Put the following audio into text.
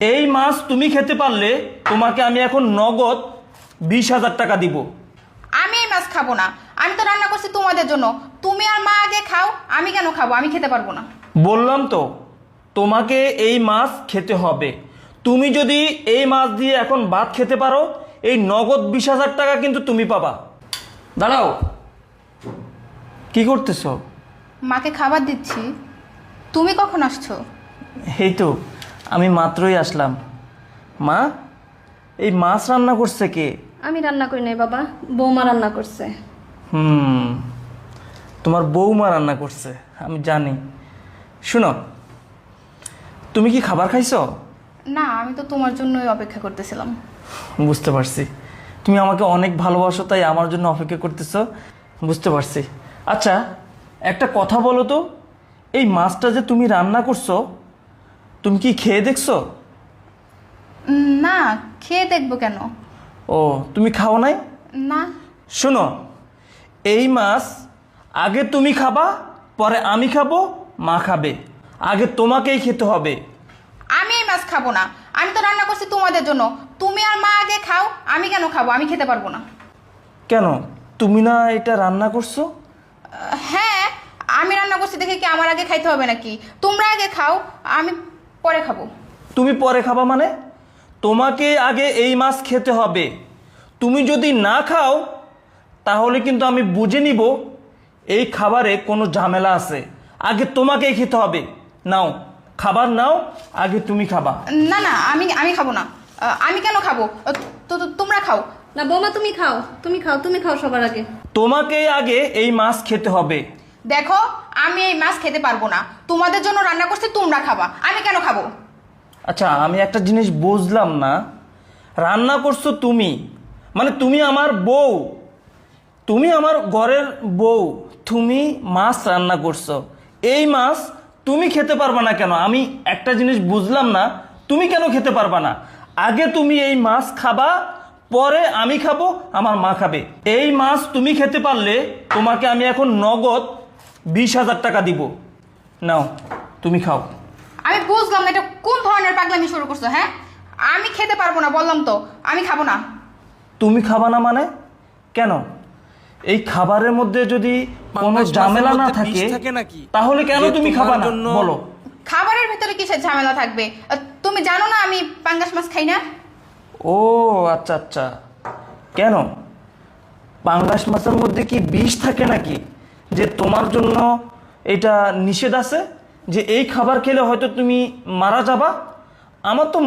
এই মাছ তুমি খেতে পারলে তোমাকে আমি এখন নগদ 20,000 টাকা দিব। আমি এই মাছ খাবো না, আমি তো রান্না করছি তোমাদের জন্য। তুমি আর মা আগে খাও, আমি কেন খাবো? আমি খেতে পারবো না। বললাম তো তোমাকে এই মাছ খেতে হবে। তুমি যদি এই মাছ দিয়ে এখন ভাত খেতে পারো, এই নগদ 20,000 টাকা কিন্তু তুমি পাবা। দাঁড়াও, কি করতেছো? মাকে খাবার দিচ্ছি। তুমি কখন আসছো? এই তো আমি মাত্রই আসলাম। মা, এই মাছ রান্না করছে কে? আমি রান্না করি নাই বাবা, বৌমা রান্না করছে। তোমার বৌমা রান্না করছে, আমি জানি। শুনো, তুমি কি খাবার খাইছো? না, আমি তো তোমার জন্যই অপেক্ষা করতেছিলাম। বুঝতে পারছি, তুমি আমাকে অনেক ভালোবাসো, তাই আমার জন্য অপেক্ষা করতেছো। বুঝতে পারছি। আচ্ছা, একটা কথা বলো তো, এই মাছটা যে তুমি রান্না করছো, তুমি কি খেয়ে দেখছো? না, খেয়ে দেখবো কেন? ও, তুমি খাও নাই? না। শোনো, এই মাছ আগে তুমি খাবা, পরে আমি খাবো, মা খাবে। আগে তোমাকেই খেতে হবে। আমি এই মাছ খাবো না, আমি তো রান্না করছি তোমাদের জন্য। তুমি আর মা আগে খাও, আমি কেন খাবো? আমি খেতে পারবো না। কেন, তুমি না এটা রান্না করছো? হ্যাঁ, আমি রান্না করছি দেখে কি আমার আগে খাইতে হবে নাকি? তোমরা আগে খাও, আমি পরে খাবো। তুমি পরে খাবা মানে? তোমাকে আগে এই মাছ খেতে হবে। তুমি যদি না খাও, তাহলে কিন্তু আমি বুঝে নিব এই খাবারে কোনো ঝামেলা আছে। আগে তোমাকেই খেতে হবে। নাও, খাবার নাও, আগে তুমি খাবা। না না, আমি আমি খাবো না। আমি কেন খাবো? তোমরা খাও। না বৌমা, তুমি খাও, তুমি খাও, তুমি খাও সবার আগে। তোমাকে আগে এই মাছ খেতে হবে। দেখো, আমি এই মাছ খেতে পারবো না। তোমাদের জন্য রান্না করছি, তোমরা খাবা, আমি কেন খাবো? আচ্ছা, আমি একটা জিনিস বুঝলাম না। রান্না করছো তুমি, মানে তুমি আমার বউ, তুমি আমার ঘরের বউ, তুমি মাছ রান্না করছো। এই মাছ তুমি খেতে পারবা না কেন? আমি একটা জিনিস বুঝলাম না, তুমি কেন খেতে পারবা না? আগে তুমি এই মাছ খাবা, পরে আমি খাবো, আমার মা খাবে। এই মাছ তুমি খেতে পারলে তোমাকে আমি এখন নগদ 20,000 টাকা দিব। নাও, তুমি খাও। আমি বুঝলাম না, এটা কোন ধরনের পাগলামি শুরু করছো? হ্যাঁ, আমি খেতে পারবো না, বললাম তো আমি খাবো না। তুমি খাবা না মানে? কেন? এই খাবারের মধ্যে যদি কোনো ঝামেলা না থাকে, তাহলে কেন তুমি খাবা না বলো? খাবারের ভিতরে কিসের ঝামেলা থাকবে? তুমি জানো না আমি পাঙ্গাস মাছ খাই না? ও আচ্ছা আচ্ছা, কেন? পাঙ্গাস মাছের মধ্যে কি বিষ থাকে নাকি, যে তোমার জন্য এটা নিষেধ আছে, যে এই খাবার খেলে হয়তো তুমি মারা যাবা? আমার তো